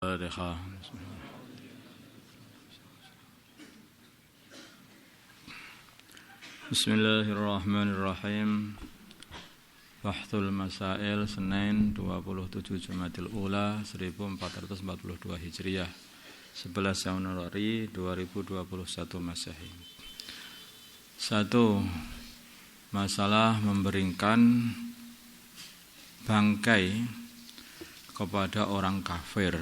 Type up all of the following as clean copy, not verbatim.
Al-Fatihah. Bismillahirrahmanirrahim. Bahthul Masail, Senin 27 Jumadil Ula 1442 Hijriah, 11 Januari 2021 Masehi. 1. Masalah memberikan bangkai kepada orang kafir.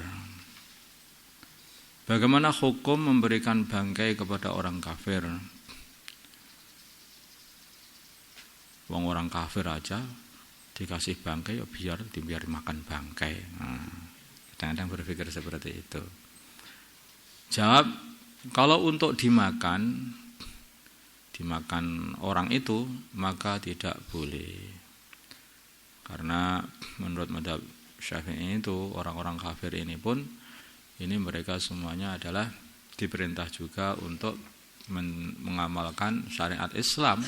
Bagaimana hukum memberikan bangkai kepada orang kafir? Wong orang kafir aja dikasih bangkai, ya biar makan bangkai. Kadang-kadang berpikir seperti itu. Jawab, kalau untuk dimakan orang itu, maka tidak boleh. Karena menurut mazhab Syafi'i itu orang-orang kafir ini pun, ini mereka semuanya adalah diperintah juga untuk mengamalkan syariat Islam.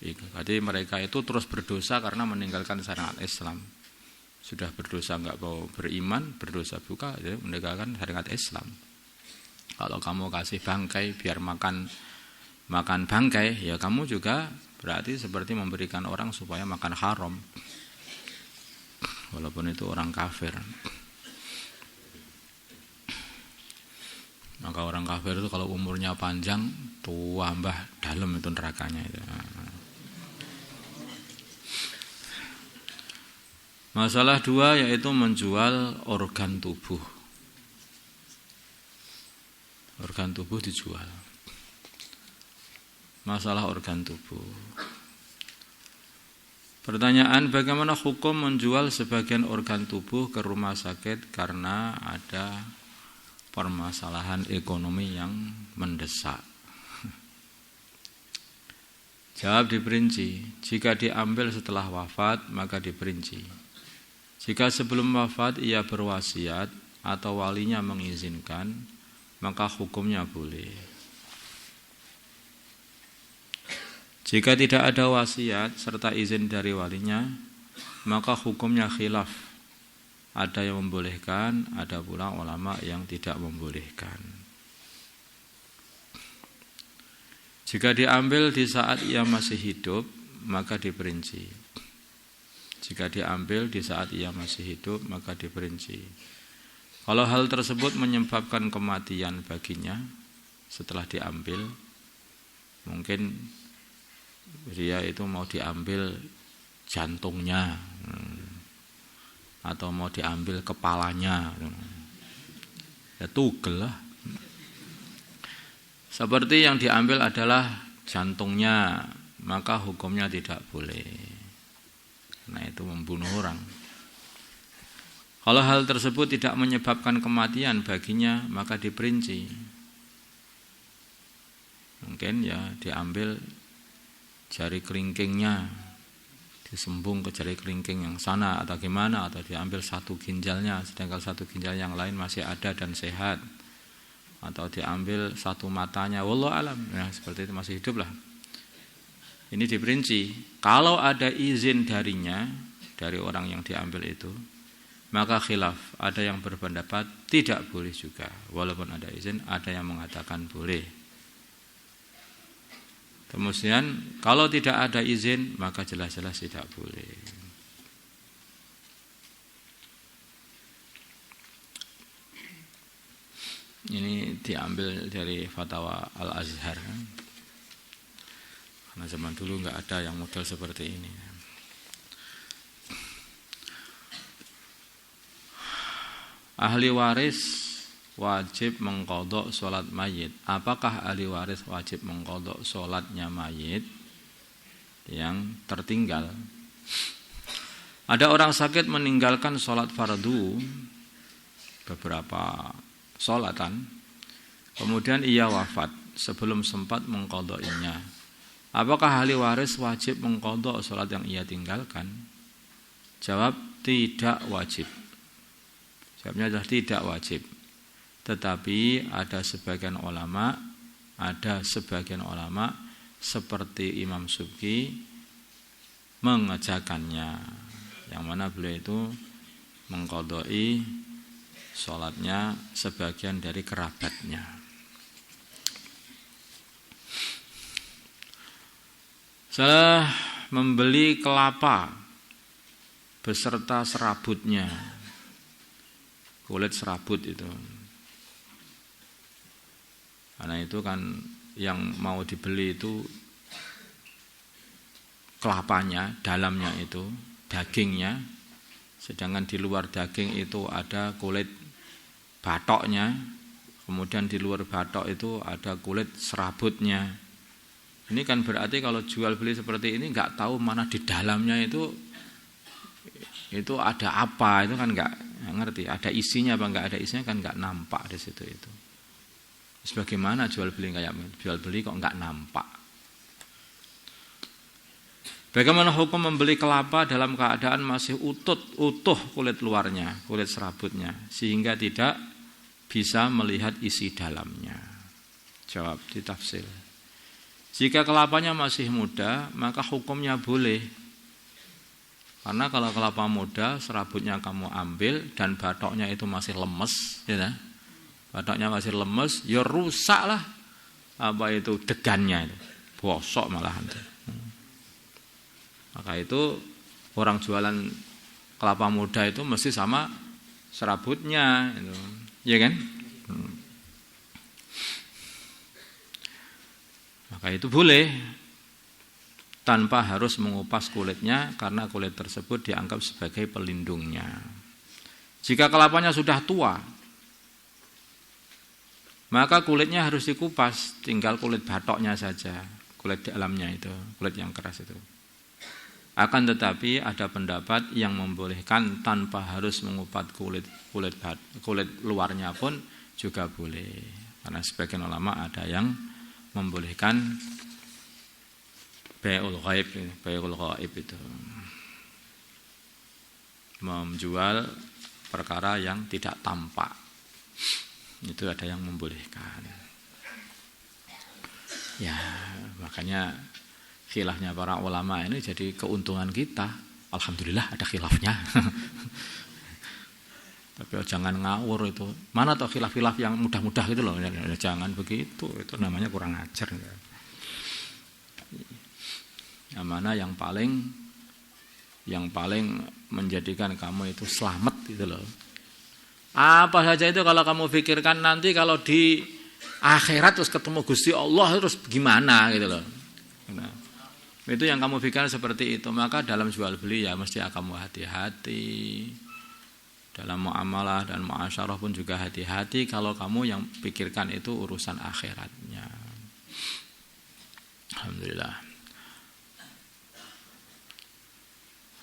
Jadi mereka itu terus berdosa karena meninggalkan syariat Islam. Sudah berdosa enggak mau beriman, berdosa juga ya, meninggalkan syariat Islam. Kalau kamu kasih bangkai biar makan bangkai, ya kamu juga berarti seperti memberikan orang supaya makan haram. Walaupun itu orang kafir. Maka orang kafir itu kalau umurnya panjang, tua mbah dalam itu nerakanya itu. Masalah 2 yaitu menjual organ tubuh. Organ tubuh dijual. Masalah organ tubuh. Pertanyaan, bagaimana hukum menjual sebagian organ tubuh ke rumah sakit karena ada permasalahan ekonomi yang mendesak? Jawab diperinci. Jika diambil setelah wafat, maka diperinci. Jika sebelum wafat ia berwasiat atau walinya mengizinkan, maka hukumnya boleh. Jika tidak ada wasiat serta izin dari walinya, maka hukumnya khilaf. Ada yang membolehkan, ada pula ulama yang tidak membolehkan. Jika diambil di saat ia masih hidup, maka diperinci. Jika diambil di saat ia masih hidup, maka diperinci. Kalau hal tersebut menyebabkan kematian baginya setelah diambil, mungkin dia itu mau diambil jantungnya atau mau diambil kepalanya, ya tugel lah. Seperti yang diambil adalah jantungnya, maka hukumnya tidak boleh. Nah, itu membunuh orang. Kalau hal tersebut tidak menyebabkan kematian baginya, maka diperinci. Mungkin ya diambil jari kelingkingnya, disembung ke jari kelingking yang sana atau gimana, atau diambil satu ginjalnya sedangkan satu ginjal yang lain masih ada dan sehat, atau diambil satu matanya, wallahu alam, ya seperti itu masih hidup lah. Ini diperinci. Kalau ada izin darinya, dari orang yang diambil itu, maka khilaf. Ada yang berpendapat tidak boleh juga. Walaupun ada izin, ada yang mengatakan boleh. Kemudian kalau tidak ada izin, maka jelas-jelas tidak boleh. Ini diambil dari fatwa Al-Azhar. Karena zaman dulu enggak ada yang model seperti ini. Ahli waris wajib mengqadha salat mayit. Apakah ahli waris wajib mengqadha salatnya mayit yang tertinggal? Ada orang sakit meninggalkan salat fardu beberapa salatan, kemudian ia wafat sebelum sempat mengqadha'inya. Apakah ahli waris wajib mengqadha salat yang ia tinggalkan? Jawab, tidak wajib. Jawabnya adalah tidak wajib. Tetapi ada sebagian ulama seperti Imam Subki mengerjakannya, yang mana beliau itu mengqadha'i sholatnya sebagian dari kerabatnya. Setelah membeli kelapa beserta serabutnya, kulit serabut itu. Karena itu kan yang mau dibeli itu kelapanya, dalamnya itu, dagingnya. Sedangkan di luar daging itu ada kulit batoknya. Kemudian di luar batok itu ada kulit serabutnya. Ini kan berarti kalau jual beli seperti ini nggak tahu mana di dalamnya itu ada apa, itu kan nggak ngerti. Ada isinya apa nggak ada isinya kan nggak nampak di situ itu. Sebagaimana jual beli kayak jual beli kok nggak nampak. Bagaimana hukum membeli kelapa dalam keadaan masih utuh kulit luarnya, kulit serabutnya, sehingga tidak bisa melihat isi dalamnya? Jawab di tafsir. Jika kelapanya masih muda, maka hukumnya boleh. Karena kalau kelapa muda, serabutnya kamu ambil dan batoknya itu masih lemes, ya, batoknya masih lemes, ya rusaklah apa itu degannya itu, bosok malahan. Maka itu orang jualan kelapa muda itu mesti sama serabutnya, itu, ya kan? Maka itu boleh tanpa harus mengupas kulitnya karena kulit tersebut dianggap sebagai pelindungnya. Jika kelapanya sudah tua, maka kulitnya harus dikupas, tinggal kulit batoknya saja, kulit dalamnya itu, kulit yang keras itu. Akan tetapi ada pendapat yang membolehkan tanpa harus mengupas kulit luarnya pun juga boleh. Karena sebagian ulama ada yang membolehkan bai'ul ghaib itu, menjual perkara yang tidak tampak, itu ada yang membolehkan. Ya, makanya khilafnya para ulama ini jadi keuntungan kita. Alhamdulillah ada khilafnya. Tapi jangan ngawur itu. Mana tuh khilaf-khilaf yang mudah-mudah gitu loh. Jangan begitu. Itu namanya kurang ajar. Yang mana yang paling menjadikan kamu itu selamat gitu loh. Apa saja itu kalau kamu pikirkan nanti kalau di akhirat terus ketemu Gusti Allah terus gimana gitu loh. Nah, itu yang kamu pikirkan seperti itu. Maka dalam jual beli ya mesti kamu hati-hati. Dalam muamalah dan muasyarah pun juga hati-hati kalau kamu yang pikirkan itu urusan akhiratnya. Alhamdulillah.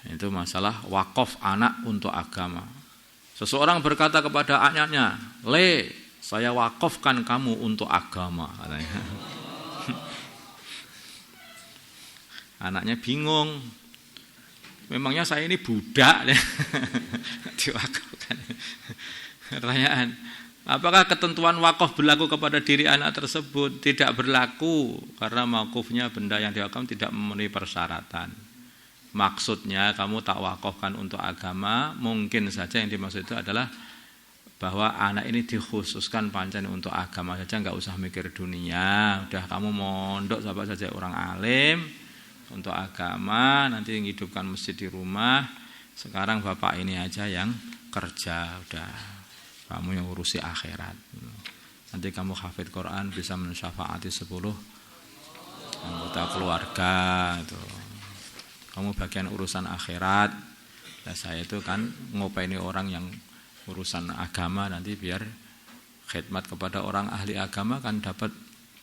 Itu masalah wakaf anak untuk agama. Seseorang berkata kepada anaknya, "Le, saya wakafkan kamu untuk agama." Anaknya bingung. Memangnya saya ini budak? Diwakafkan. Pertanyaan, apakah ketentuan wakaf berlaku kepada diri anak tersebut? Tidak berlaku, karena wakafnya benda yang diwakafkan tidak memenuhi persyaratan. Maksudnya kamu tak wakafkan untuk agama, mungkin saja yang dimaksud itu adalah bahwa anak ini dikhususkan pancen untuk agama saja, enggak usah mikir dunia. Udah kamu mondok sahabat saja orang alim untuk agama, nanti menghidupkan masjid di rumah. Sekarang bapak ini aja yang kerja, udah kamu yang urusi akhirat. Nanti kamu hafid Quran bisa mensyafaati 10 anggota keluarga itu. Kamu bagian urusan akhirat. Nah, saya itu kan ngopaini orang yang urusan agama, nanti biar khidmat kepada orang ahli agama kan dapat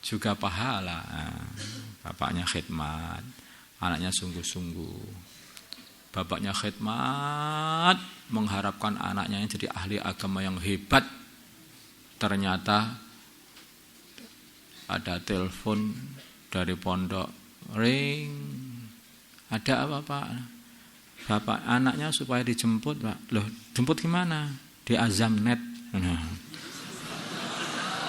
juga pahala. Nah, bapaknya khidmat, anaknya sungguh-sungguh. Bapaknya khidmat, mengharapkan anaknya yang jadi ahli agama yang hebat. Ternyata ada telepon dari pondok, ring. Ada apa Pak? Bapak anaknya supaya dijemput Pak. Loh, jemput gimana? Di Azamnet.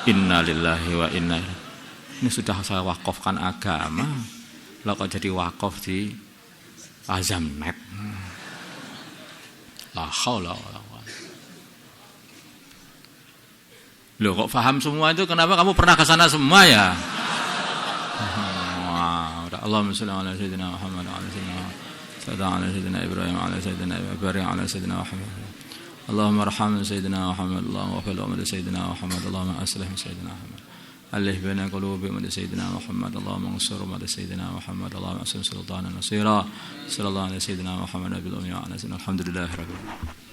Innalillahi wa inna ilaihi. Ini sudah saya wakafkan agama. Lah kok jadi wakaf di Azamnet. La haula wala quwwata. Loh kok paham semua itu, kenapa kamu pernah ke sana semua ya? Allahumma shalli ala sayyidina Muhammad wa ala sayyidina Ibrahim wa ala sayyidina Ibrahim wa ala sayyidina Muhammad. Allahumma arham sayyidina Muhammad, Allahumma ighfir li sayyidina Muhammad, Allahumma aslih sayyidina Muhammad. ألف بين قلوب من سيدنا محمد، اللهم انصر أمة سيدنا محمد، اللهم أحسن سلطانا نصيرا، صلى الله على سيدنا محمد النبي الأمي وعلى سيدنا الحمد لله رب العالمين.